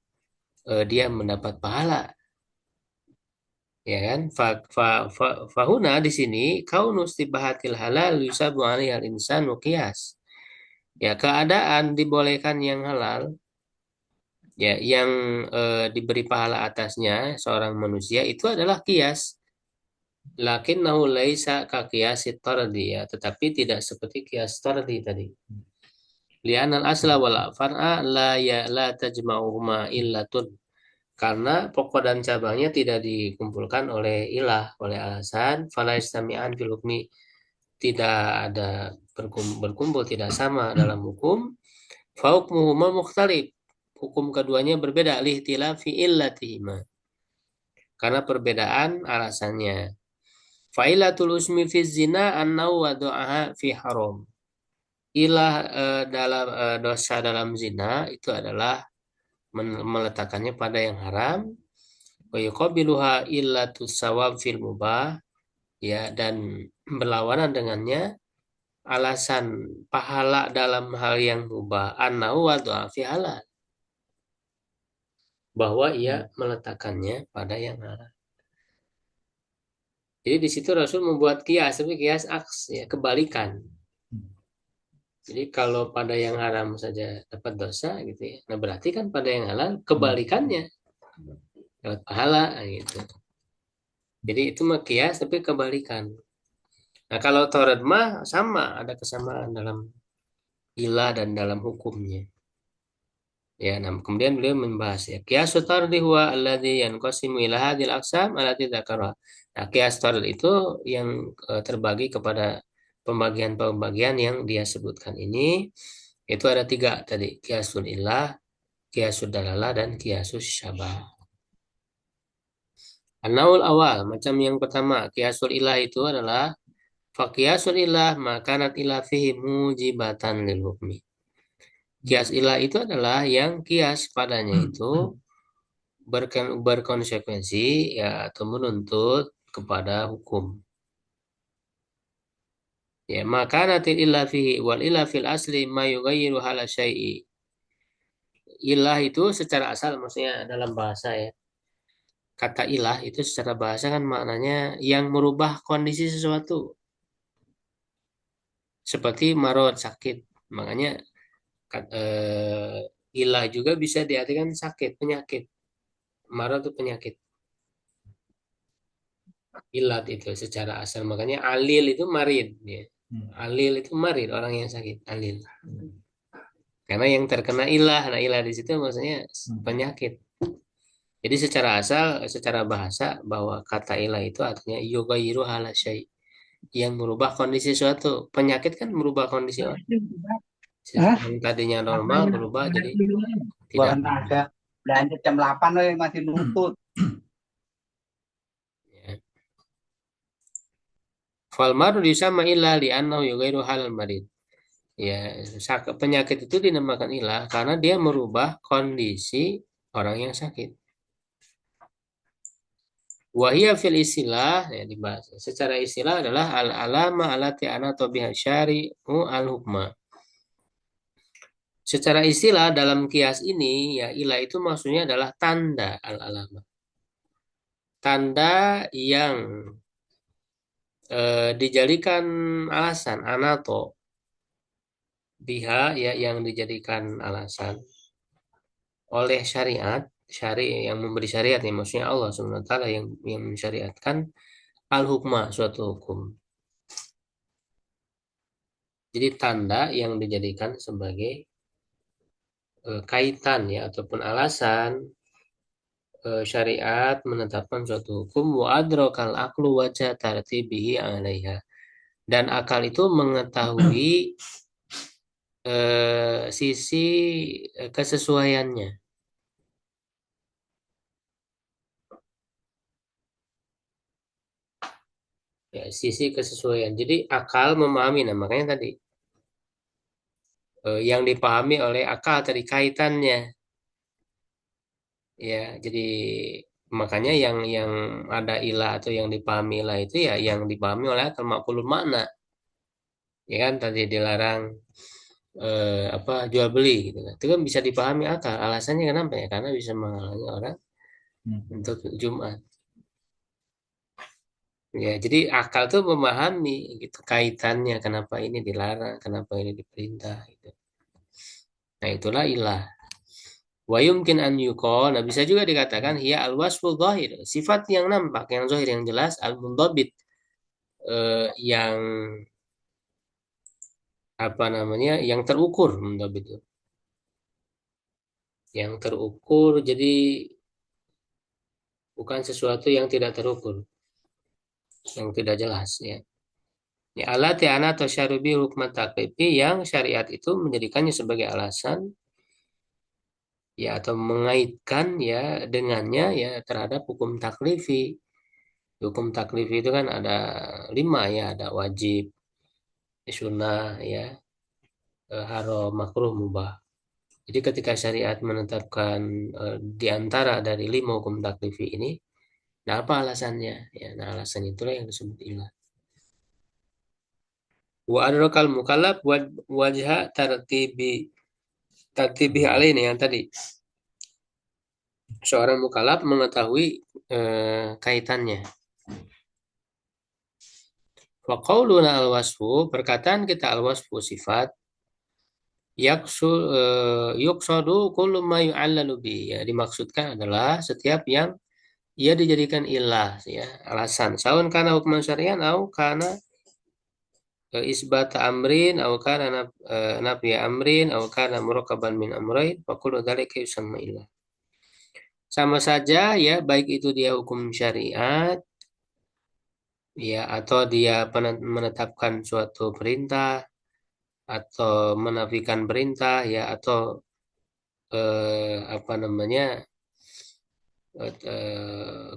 dia mendapat pahala. Ya kan? Fahuna di sini kaunu istibahatil halal yusabu alaihi al-insan qiyas. Ya, keadaan dibolehkan yang halal ya, yang diberi pahala atasnya seorang manusia itu adalah kias. Lakinnahu laisa ka qiyasit tardi ya, tetapi tidak seperti kias tardi tadi. Li'anal asla wal far'a la tajma'uhuma illatun. Karena pokok dan cabangnya tidak dikumpulkan oleh ilah, oleh alasan fala istami'an fil hukmi, tidak ada berkumpul tidak sama dalam hukum. Fa hukmuhuma mukhtalif. Hukum keduanya berbeda lihtilafi illatihima. Karena perbedaan alasannya. Fa'ilatul usmi fi zina annau wadu'aha fi haram. Ilah dalam dosa dalam zina itu adalah meletakkannya pada yang haram. Wa yuqabiluha illatus sawab fil mubah, ya, dan berlawanan dengannya alasan pahala dalam hal yang mubah, annau wadu'a fi halal, bahwa ia meletakkannya pada yang haram. Jadi di situ Rasul membuat kias, tapi kias aks ya, kebalikan. Jadi kalau pada yang haram saja dapat dosa gitu ya. Nah, berarti kan pada yang halal kebalikannya dapat pahala gitu. Jadi itu mah kias tapi kebalikan. Nah, kalau torad mah sama, ada kesamaan dalam ilah dan dalam hukumnya. Ya, nah kemudian beliau membahas ya qiyasu tardi huwa alladzi yanqasimu ila hadhil aqsam allati dzakara. Nah, qiyas tard itu yang terbagi kepada pembagian-pembagian yang dia sebutkan ini. Itu ada tiga tadi, qiyasul ilah, kiasus dalalah dan kiasus syabah. An-naul awal, macam yang pertama, kiasul ilah itu adalah fakiasul ilah makanat ilah fihi mujibatan lil hukmi. Kias ilah itu adalah yang kias padanya itu berkonsekuensi ya atau menuntut kepada hukum. Ya, makanatil ilah fihi wal ilah fil asli ma yughayyiru hala syai'i. Ilah itu secara asal maksudnya dalam bahasa ya. Kata ilah itu secara bahasa kan maknanya yang merubah kondisi sesuatu. Seperti marot sakit. Makanya ilah juga bisa diartikan sakit, penyakit. Marot itu penyakit. Ilat itu secara asal. Makanya alil itu marid. Ya. Alil itu marid, orang yang sakit. Alil. Karena yang terkena ilah. Nah ilah di situ maksudnya penyakit. Jadi secara asal, secara bahasa bahwa kata ilah itu artinya yughayyiru hala syai, yang merubah kondisi suatu. Penyakit kan merubah kondisi orang. Yang tadinya normal berubah jadi tidak normal. Belanja jam 8 masih nutut. Ya. Fal marud yusamma ilah li'annahu yughayyiru halal marid. Ya, penyakit itu dinamakan ilah karena dia merubah kondisi orang yang sakit. Wahia fil istilah ya dibahas. Secara istilah adalah al-alama alati anato biha syari'u al-hukma. Secara istilah dalam kias ini ya ilah itu maksudnya adalah tanda al-alama. Tanda yang dijadikan alasan anato biha ya yang dijadikan alasan oleh syariat yang memberi syariat ya maksudnya Allah SWT yang mensyariatkan al-hukma suatu hukum. Jadi tanda yang dijadikan sebagai kaitan ya ataupun alasan syariat menetapkan suatu hukum wa adrakal aqlu wajah tartibihi 'alaiha. Dan akal itu mengetahui sisi kesesuaiannya. Ya, sisi kesesuaian. Jadi akal memahami, nah makanya tadi yang dipahami oleh akal tadi kaitannya. Ya, jadi makanya yang ada ilah atau yang dipahami ilah itu ya yang dipahami oleh akal makulun makna. Ya kan tadi dilarang jual beli gitu kan. Itu kan bisa dipahami akal. Alasannya kenapa ya? Karena bisa menghalangi orang untuk Jumat. Ya, jadi akal tuh memahami gitu kaitannya kenapa ini dilarang, kenapa ini diperintah gitu. Nah, itulah ilah. Wa yumkin an yuqal, nah bisa juga dikatakan hiya al-wasful zahir, sifat yang nampak, yang zahir, yang jelas, al-mundhabit yang apa namanya? Yang terukur mundhabit itu. Yang terukur jadi bukan sesuatu yang tidak terukur, yang tidak jelas ya. Ya alat ya ana atau syarubi hukmat taklifi yang syariat itu menjadikannya sebagai alasan ya atau mengaitkan ya dengannya ya terhadap hukum taklifi. Hukum taklifi itu kan ada 5 ya, ada wajib, sunnah ya, haram, makruh, mubah. Jadi ketika syariat menetapkan di antara dari 5 hukum taklifi ini, nah apa alasannya? Ya, nah alasan itulah yang disebut ilah. Wa adrakal mukallaf wajha tartibi alaini yang tadi. Seorang mukallaf mengetahui kaitannya. Wa qauluna al-wasfu, perkataan kita al-wasfu sifat, yuqsadu kullu ma yu'allalu bi. Ya, dimaksudkan adalah setiap yang ia dijadikan ilah ya, alasan. Saun kana hukman syari'an au kana isbata amrin au kana nafya amrin au kana murakaban min amrayn fa kullu dzalika yusamma ilah. Sama saja ya, baik itu dia hukum syariat ya atau dia menetapkan suatu perintah atau menafikan perintah ya atau apa namanya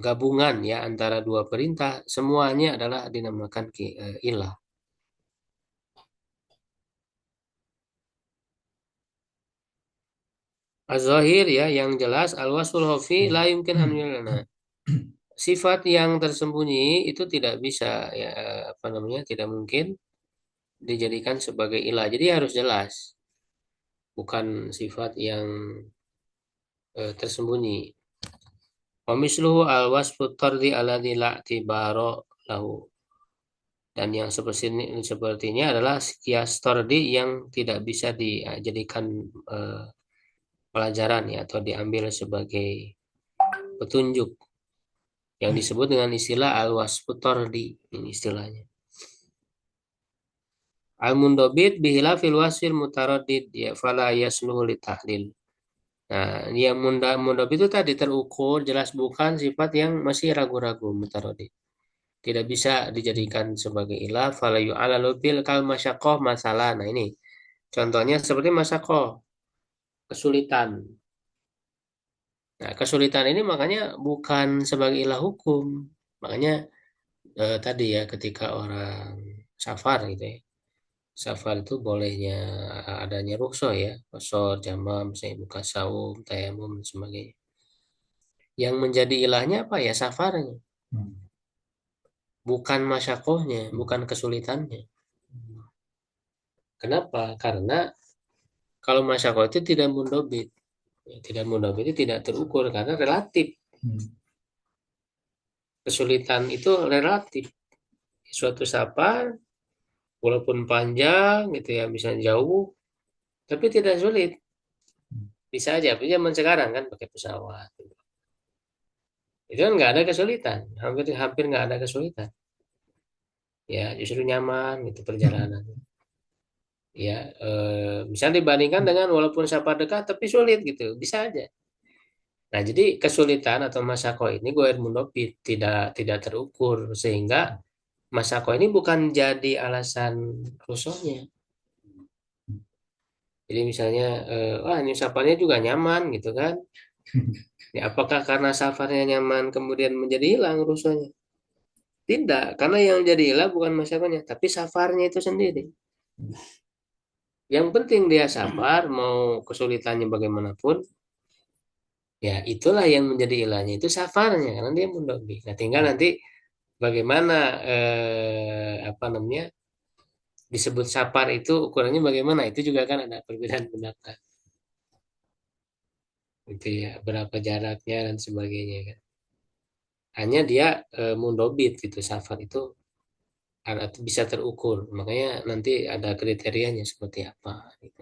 gabungan ya antara dua perintah, semuanya adalah dinamakan ilah. Az-zahir ya yang jelas al-wasful khafi la yumkin an yulana. Sifat yang tersembunyi itu tidak bisa ya apa namanya tidak mungkin dijadikan sebagai ilah. Jadi harus jelas, bukan sifat yang tersembunyi. Wa misluhu al-wasfu tardi alladzi la tibaro lahu. Dan yang sepertinya adalah kias tardi yang tidak bisa dijadikan pelajaran ya atau diambil sebagai petunjuk yang disebut dengan istilah al-wasfu tardi, ini istilahnya. Al-mundabit bihilafil wasfil mutaraddid ya fala yasluhu litahlil. Nah, yang mundabit itu tadi terukur, jelas bukan sifat yang masih ragu-ragu mutaraddid. Tidak bisa dijadikan sebagai ilah fala yu'alalu bil kal masyaqqah masalah. Nah, ini contohnya seperti masyaqqah, kesulitan. Nah, kesulitan ini makanya bukan sebagai ilah hukum. Makanya tadi ya ketika orang safar gitu ya. Safar itu bolehnya adanya rukhsah ya, qasar, jamam, misalnya buka saum, tayamum dan sebagainya. Yang menjadi ilahnya apa ya safarnya, bukan masyakohnya, bukan kesulitannya. Kenapa? Karena kalau masyakoh itu tidak mundobit, tidak mundobit itu tidak terukur karena relatif. Kesulitan itu relatif. Suatu safar walaupun panjang gitu ya, bisa jauh, tapi tidak sulit. Bisa aja, tapi zaman sekarang kan pakai pesawat. Itu kan nggak ada kesulitan, hampir hampir nggak ada kesulitan. Ya justru nyaman gitu perjalanan. Ya bisa dibandingkan dengan walaupun safar dekat tapi sulit gitu, bisa aja. Nah jadi kesulitan atau masako ini goer munopit tidak terukur sehingga masako ini bukan jadi alasan rusuhnya. Jadi misalnya, wah ini safarnya juga nyaman gitu kan. Ya, apakah karena safarnya nyaman kemudian menjadi hilang rusuhnya? Tidak, karena yang jadi hilang bukan masakannya, tapi safarnya itu sendiri. Yang penting dia safar, mau kesulitannya bagaimanapun, ya itulah yang menjadi ilahnya, itu safarnya, karena dia mundobi. Nah, tinggal nanti bagaimana, apa namanya, disebut safar itu ukurannya bagaimana, itu juga kan ada perbedaan pendapat. Itu ya, berapa jaraknya dan sebagainya kan. Hanya dia mundobit gitu, safar itu atau bisa terukur, makanya nanti ada kriterianya seperti apa gitu.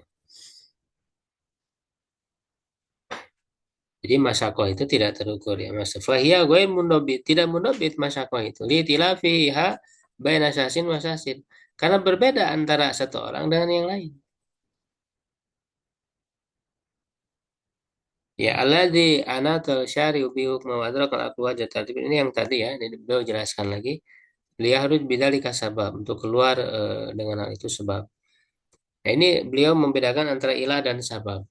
Jadi masakoh itu tidak terukur ya mas. Fahiyah gue mundobit, tidak mundobit masakoh itu. Litilafiha baina sasin wasasin. Karena berbeda antara satu orang dengan yang lain. Ya alladzi anatal syari'u bi hukma wa adrakal aqwa tertib. Ini yang tadi ya, ini beliau jelaskan lagi. Beliau harus bidzalika sabab untuk keluar dengan hal itu sebab. Nah, ini beliau membedakan antara ilah dan sabab.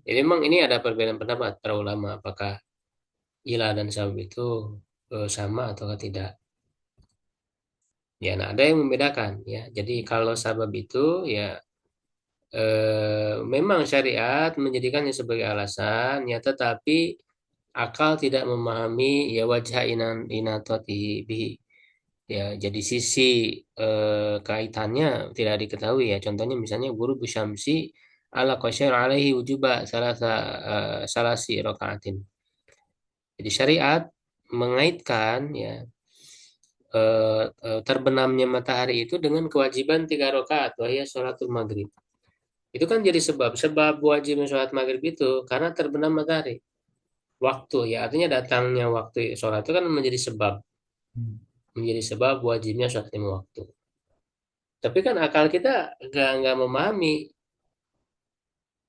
Jadi memang ini ada perbedaan pendapat para ulama apakah ilah dan sabab itu sama atau tidak. Ya, nah ada yang membedakan ya. Jadi kalau sabab itu ya memang syariat menjadikannya sebagai alasan ya, tetapi akal tidak memahami ya wajah inatoti bihi. Ya, jadi sisi kaitannya tidak diketahui ya. Contohnya misalnya guru bisyamsi ala qasyar alaihi wujuba salasi rakaatin. Jadi syariat mengaitkan ya terbenamnya matahari itu dengan kewajiban 3 rakaat wahya sholatul maghrib. Itu kan jadi sebab wajibnya sholat maghrib itu karena terbenam matahari. Waktu ya artinya datangnya waktu sholat itu kan menjadi sebab wajibnya sholat 5 waktu. Tapi kan akal kita nggak memahami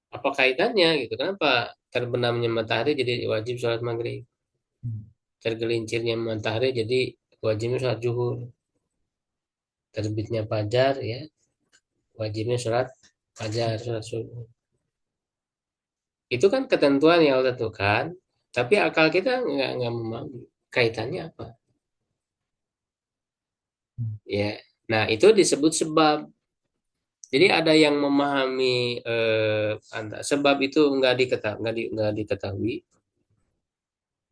apa kaitannya gitu. Kenapa terbenamnya matahari jadi wajib sholat maghrib? Tergelincirnya matahari jadi wajibnya sholat zuhur. Terbitnya fajar ya wajibnya sholat fajar, sholat subuh. Itu kan ketentuan yang Allah tentukan, tapi akal kita nggak memahami kaitannya apa. Ya, nah itu disebut sebab. Jadi ada yang memahami sebab itu nggak diketahui,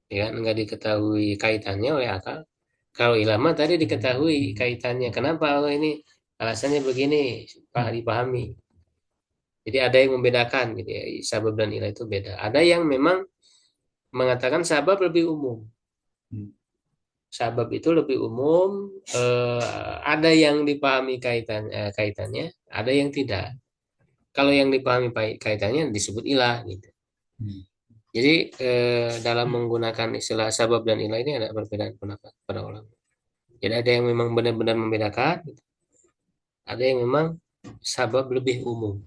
ya nggak diketahui kaitannya oleh akal. Kalau ilmu tadi diketahui kaitannya, kenapa Allah ini alasannya begini, dipahami. Jadi ada yang membedakan gitu ya, sabab dan ilah itu beda. Ada yang memang mengatakan sabab lebih umum. Sabab itu lebih umum, ada yang dipahami kaitannya, ada yang tidak. Kalau yang dipahami kaitannya disebut ilah gitu. Jadi dalam menggunakan istilah sabab dan ilah ini ada perbedaan pendapat pada ulama. Jadi ada yang memang benar-benar membedakan, gitu. Ada yang memang sabab lebih umum.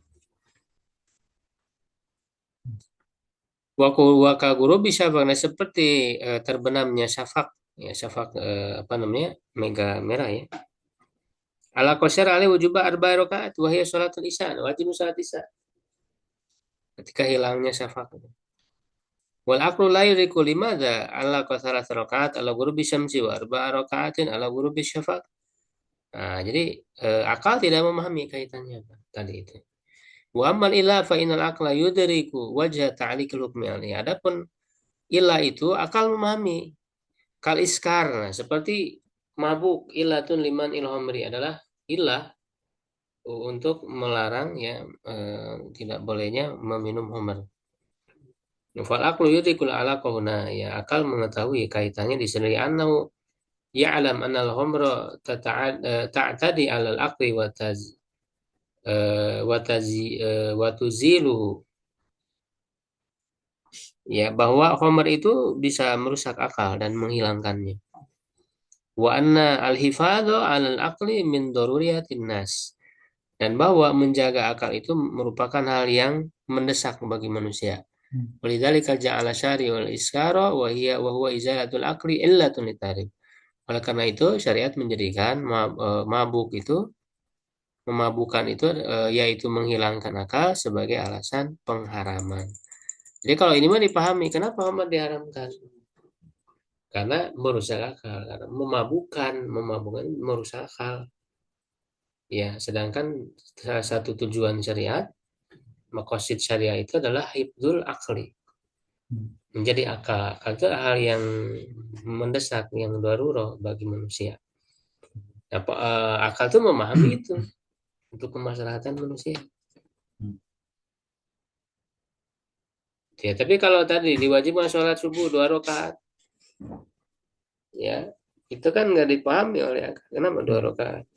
Waka guru bisa karena seperti terbenamnya syafaq, ya syafaq apa namanya, mega merah ya. Ala qasar ali wujuba arba'a rakaat wa hiya sholatul isya, wajib salat isya. Ketika hilangnya syafaq. Wal aqlu la yudriku limadza ala qasara rakaat ala ghurubi syamsi wa arba'a rakaatin ala ghurubi syafaq. Nah, jadi akal tidak memahami kaitannya apa tadi itu. Wa amal ilah fa inal aqla yudriku wajha ta'liqil hukmi alaihi. Adapun ilah itu akal memahami. Kal iskar, nah, seperti mabuk, ilatun liman ilhamri adalah ilah untuk melarang ya tidak bolehnya meminum homer. Fal aqlu yudrikul alaqahuna, ya akal mengetahui kaitannya di sini annahu ya'lam anna al-khamra ta'tadi 'ala al-aqli wa tuzilu, ya bahwa khamr itu bisa merusak akal dan menghilangkannya. Wa anna al-hifadhu 'ala al-aqli min daruriyatin nas, dan bahwa menjaga akal itu merupakan hal yang mendesak bagi manusia. Walidzalika ja'ala syari'ul iskara wa huwa izalatul aqli illatun litarib. Oleh karena itu syariat menjadikan mabuk itu, memabukan itu yaitu menghilangkan akal sebagai alasan pengharaman. Jadi kalau ini mah dipahami kenapa homer diharamkan? Karena merusak akal, karena memabukkan merusak akal. Ya, sedangkan salah satu tujuan syariat, maqasid syariah itu adalah hifdzul akli. Menjadi akal. Akal itu hal yang mendesak, yang darurat bagi manusia. Nah, akal itu memahami itu untuk kemaslahatan manusia. Ya, tapi kalau tadi diwajibkan sholat subuh 2 rakaat, ya itu kan nggak dipahami oleh akal. Kenapa 2 rakaat?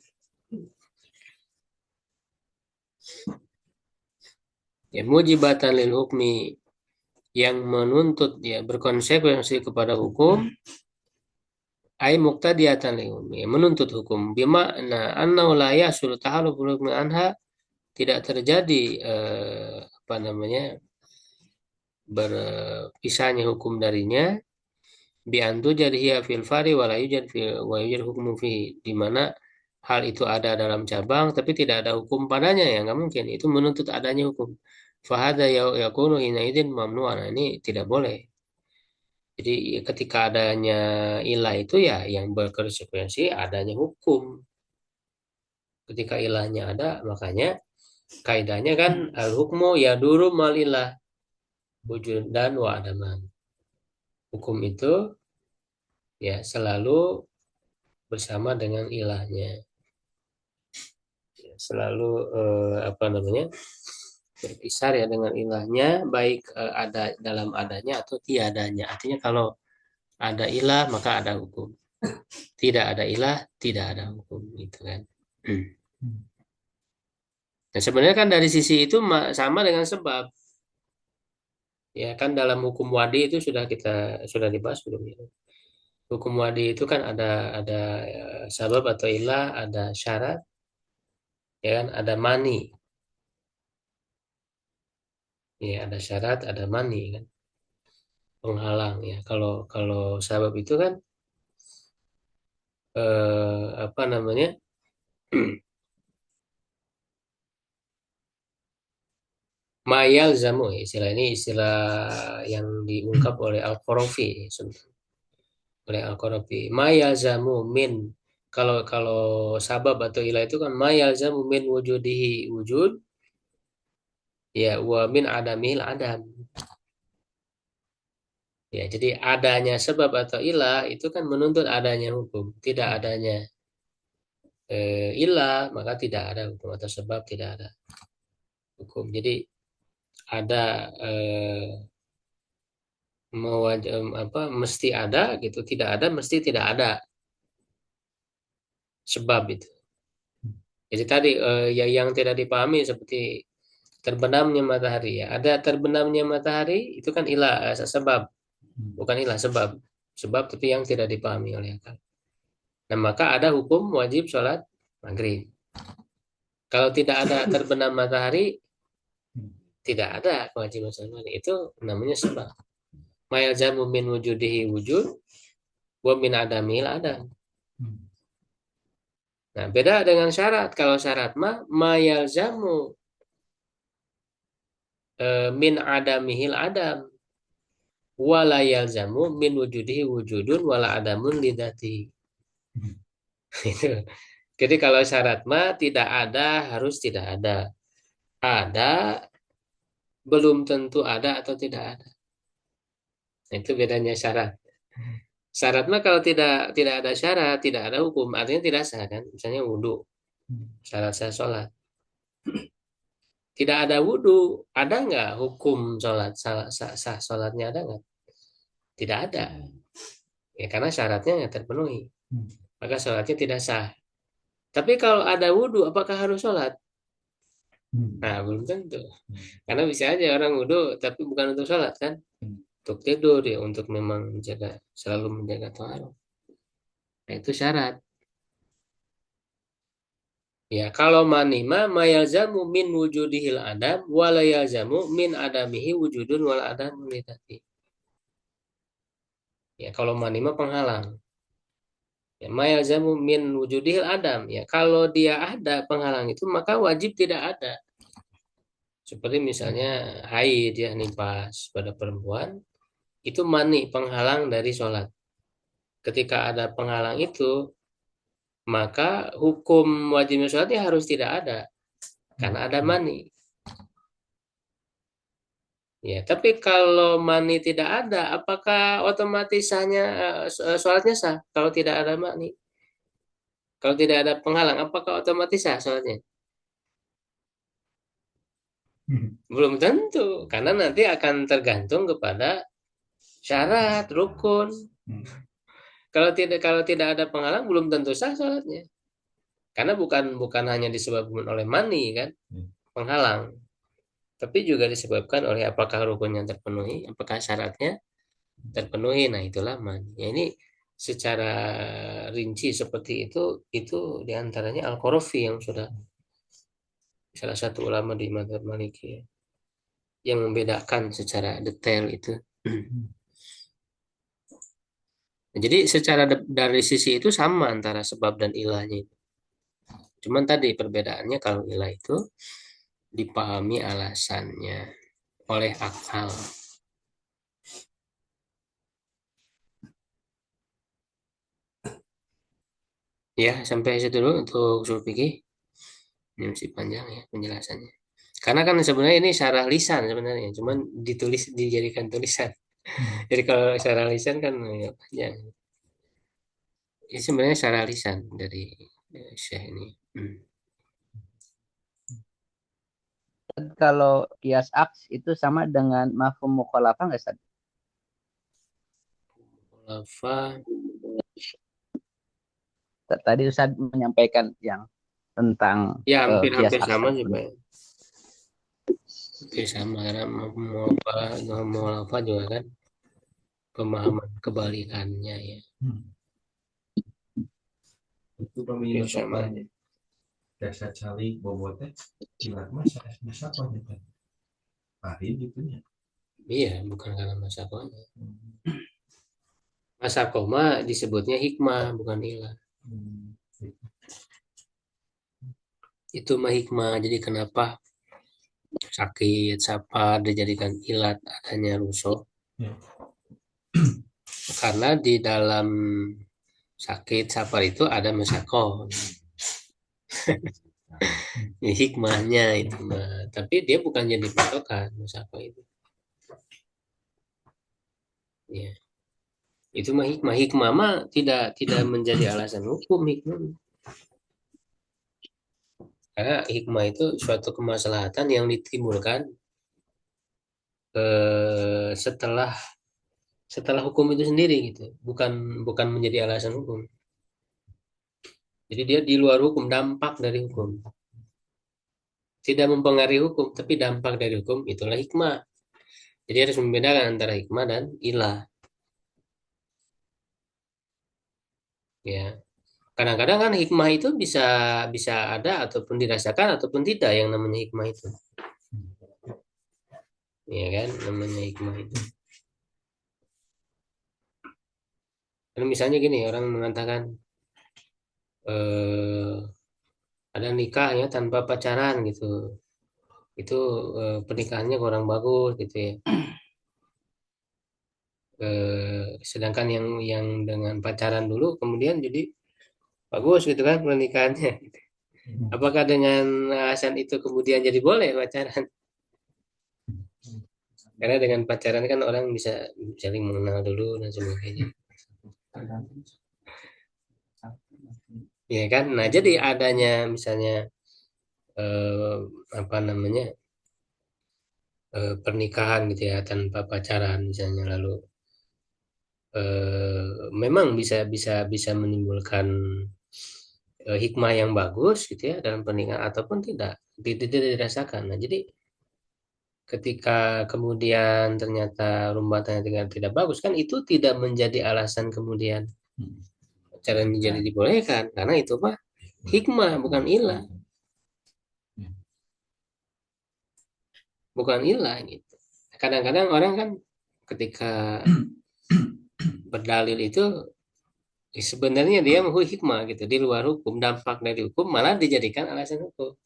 Ya, mujibatan lil hukmi, yang menuntut ya berkonsekuensi kepada hukum, ai muqtadiyatan lil hukmi, menuntut hukum, bima'na annahu la yahsul tahaluful hukmi anha, tidak terjadi apa namanya, berpisahnya hukum darinya, bi antu jadiya fil fari wa la yujad fil wa yujad hukmu fi, di mana hal itu ada dalam cabang tapi tidak ada hukum padanya, ya nggak mungkin itu menuntut adanya hukum. Fahada yakunu hina idzin mamnu'an, ini tidak boleh. Jadi ketika adanya ilah itu ya yang berkonsekuensi adanya hukum. Ketika ilahnya ada, makanya kaidahnya kan al hukmu ya duru malilah wujud dan wa adaman. Hukum itu ya selalu bersama dengan ilahnya, ya, selalu apa namanya, berpisah ya dengan ilahnya, baik ada dalam adanya atau tiadanya. Artinya kalau ada ilah maka ada hukum, tidak ada ilah tidak ada hukum, gitu kan. Nah sebenarnya kan dari sisi itu sama dengan sebab, ya kan dalam hukum wadi itu sudah dibahas belum ya. Hukum wadi itu kan ada sabab atau ilah, ada syarat, ya kan, ada mani. Ya, ada syarat, ada mani kan, penghalang ya. Kalau sabab itu kan apa namanya? Mayal zamu, istilah ini istilah yang diungkap oleh Al-Qarafi, oleh Al-Qarafi. Mayal zamu min, kalau sabab atau ilah itu kan mayal zamu min wujudihi wujud, ya wa min adamil adam. Ya, jadi adanya sebab atau ilah itu kan menuntut adanya hukum. Tidak adanya ilah, maka tidak ada hukum, atau sebab tidak ada hukum. Jadi ada apa mesti ada gitu, tidak ada mesti tidak ada sebab itu. Jadi tadi yang tidak dipahami seperti terbenamnya matahari, ya. Ada terbenamnya matahari itu kan ilah, sebab, bukan ilah, sebab. Sebab tapi yang tidak dipahami oleh akal. Nah, maka ada hukum wajib sholat maghrib. Kalau tidak ada terbenam matahari, tidak ada kewajiban sholat maghrib. Itu namanya sebab. Mayalzamu min wujudihi wujud, wa min adamil adam. Nah, beda dengan syarat. Kalau syarat mah mayalzamu min adamihil adam, wala yalzamu min wujudihi wujudun wala adamun lidati. Itu. Jadi kalau syarat mah tidak ada harus tidak ada. Ada belum tentu ada atau tidak ada. Nah, itu bedanya syarat. Syarat mah kalau tidak ada syarat, tidak ada hukum, artinya tidak sah kan? Misalnya wudhu, syarat sah sholat. Tidak ada wudhu, ada nggak hukum sholat? Sah sholatnya ada nggak? Tidak ada. Ya, karena syaratnya nggak terpenuhi. Maka sholatnya tidak sah. Tapi kalau ada wudhu, apakah harus sholat? Nah, belum tentu. Karena bisa aja orang wudhu, tapi bukan untuk sholat kan? Untuk tidur ya, untuk memang selalu menjaga taharah. Nah, itu syarat. Ya, kalau manima mayalzamu min wujudihil adam wala yalzamu min adamihi wujudun wala adamun lidati. Ya, kalau manima penghalang. Ya, mayalzamu min wujudihil adam. Ya, kalau dia ada penghalang itu maka wajib tidak ada. Seperti misalnya haid ya, nifas pada perempuan, itu mani penghalang dari sholat. Ketika ada penghalang itu, maka hukum wajibnya sholatnya harus tidak ada karena ada mani. Ya, tapi kalau mani tidak ada, apakah otomatis sahnya sholatnya sah? Kalau tidak ada mani, kalau tidak ada penghalang, apakah otomatis sah sholatnya? Belum tentu, karena nanti akan tergantung kepada syarat rukun. Kalau tidak ada penghalang, belum tentu sah sholatnya. Karena bukan hanya disebabkan oleh mani kan, penghalang, tapi juga disebabkan oleh apakah rukunnya terpenuhi, apakah syaratnya terpenuhi. Nah, itulah mani. Ya, ini secara rinci seperti itu diantaranya Al-Qarafi yang sudah salah satu ulama di mazhab Maliki ya, yang membedakan secara detail itu. Nah, jadi secara dari sisi itu sama antara sebab dan ilahnya. Cuman tadi perbedaannya kalau ilah itu dipahami alasannya oleh akal. Ya, sampai situ dulu untuk usul fikih. Ini masih panjang ya penjelasannya. Karena kan sebenarnya ini syarah lisan sebenarnya, cuman dijadikan tulisan. Jadi kalau syarah lisan kan ya panjang. Ini sebenarnya syarah lisan dari Syekh ini. Kalau kias aks itu sama dengan mafhum mukhalafah nggak, Ustaz? Mukhalafah. Tadi Ustaz menyampaikan yang tentang Ya, kias hampir-hampir aks. sama juga. Hampir sama karena mukhalafah juga kan pemahaman kebalikannya ya. Itu pemilihan soalnya. Dasar cari bobotnya, ilat masa apa gitu? Hari gitunya. Iya, bukan karena masakohnya. Masakoh disebutnya hikmah, bukan ilah. Itu mah hikmah. Jadi kenapa sakit, safar dijadikan ilat adanya rusuh. Ya. Karena di dalam sakit safar itu ada masyakoh. Ini hikmahnya itu mah. Tapi dia bukan jadi patokan masyakoh itu. Ya. Itu mah hikmah. Hikmah mah tidak menjadi alasan hukum hikmah. Karena hikmah itu suatu kemaslahatan yang ditimbulkan setelah hukum itu sendiri gitu. Bukan menjadi alasan hukum. Jadi dia di luar hukum, dampak dari hukum. Tidak mempengaruhi hukum, tapi dampak dari hukum itulah hikmah. Jadi harus membedakan antara hikmah dan ilah. Ya. Kadang-kadang kan hikmah itu bisa bisa ada ataupun dirasakan ataupun tidak yang namanya hikmah itu. Ya kan, namanya hikmah itu. Kalau misalnya gini, orang mengatakan eh, ada nikah ya tanpa pacaran gitu. Itu pernikahannya kurang bagus gitu ya. Sedangkan yang dengan pacaran dulu kemudian jadi bagus gitu kan pernikahannya. Apakah dengan alasan itu kemudian jadi boleh pacaran? Karena dengan pacaran kan orang bisa saling mengenal dulu dan sebagainya. Ya kan? Nah, jadi adanya misalnya eh, apa namanya pernikahan gitu ya tanpa pacaran misalnya lalu memang bisa bisa bisa menimbulkan hikmah yang bagus gitu ya dalam pernikahan ataupun tidak dirasakan. Nah, jadi ketika kemudian ternyata rumah tangga tidak bagus kan itu tidak menjadi alasan kemudian cara menjadi dibolehkan karena itu mah hikmah bukan ilah, bukan ilah gitu. Kadang-kadang orang kan ketika berdalil itu sebenarnya dia mau hikmah gitu di luar hukum, dampak dari hukum malah dijadikan alasan hukum.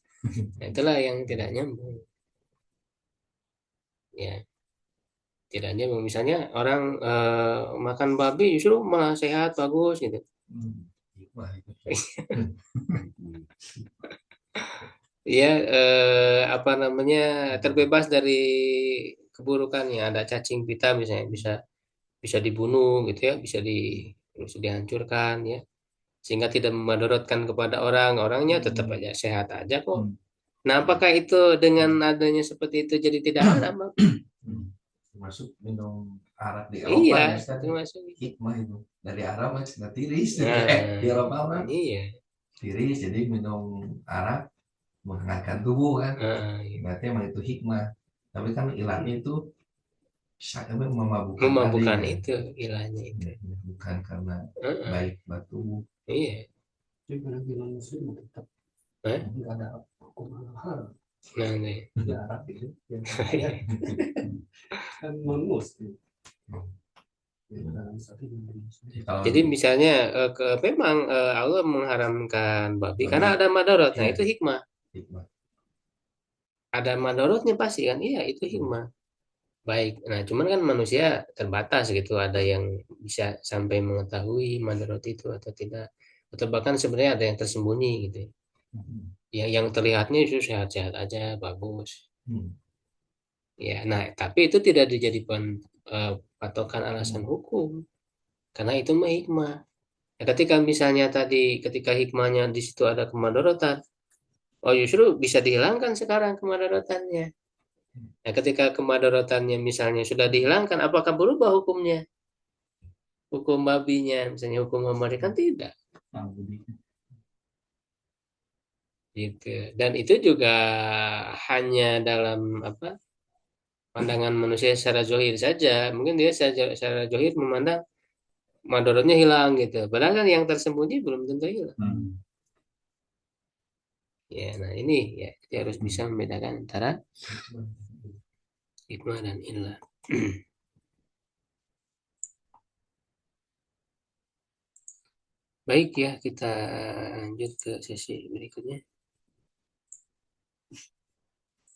Nah, itulah yang tidak nyambung. Ya, tidak nyambung. Misalnya orang makan babi justru malah sehat bagus gitu. Hikmah itu. Ya, apa namanya terbebas dari keburukannya. Ada cacing pita misalnya bisa bisa dibunuh gitu ya, bisa dihancurkan ya, sehingga tidak memudaratkan kepada orang. Orangnya tetap aja sehat aja kok. Nah, apakah itu dengan adanya seperti itu jadi tidak haram? Termasuk minum arak di Iya, Eropa ya Ustaz. termasuk. Hikmah itu dari Arab mas nggak tiris Nah, di Eropa orang iya. tiris jadi minum arak menghangatkan tubuh kan. Iya. Berarti emang itu hikmah. Tapi kan ilahnya itu saya memabukkan Memabukkan tadi, itu ilahnya itu. bukan karena Heeh, baik batu. iya. Jadi karena bilang muslim tetap Hah? nggak ada hukum halal Nah, nih. di Arab itu yang kaya kan non muslim. Jadi misalnya memang Allah mengharamkan babi karena ada madorot. Nah, Iya. itu hikmah. Hikmah. Ada madorotnya pasti kan? Iya, itu hikmah. Baik. Nah, cuman kan manusia terbatas gitu. Ada yang bisa sampai mengetahui madorot itu atau tidak. Atau bahkan sebenarnya ada yang tersembunyi gitu. Ya, yang terlihatnya itu sehat-sehat aja, bagus. Ya, nah, tapi itu tidak dijadikan patokan alasan hukum. Karena itu mah hikmah. Nah, ketika misalnya tadi ketika hikmahnya di situ ada kemadorotan, oh justru bisa dihilangkan sekarang kemadorotannya. Nah, ketika kemadorotannya misalnya sudah dihilangkan, apakah berubah hukumnya? Hukum babinya, misalnya hukum Muhammad kan tidak. Gitu. Dan itu juga hanya dalam apa pandangan manusia secara zohir saja. Mungkin dia secara zohir memandang madorotnya hilang gitu. Padahal kan yang tersembunyi belum tentu hilang. Ya, nah ini ya kita harus bisa membedakan antara hikmah dan ilah. Baik ya, kita lanjut ke sesi berikutnya.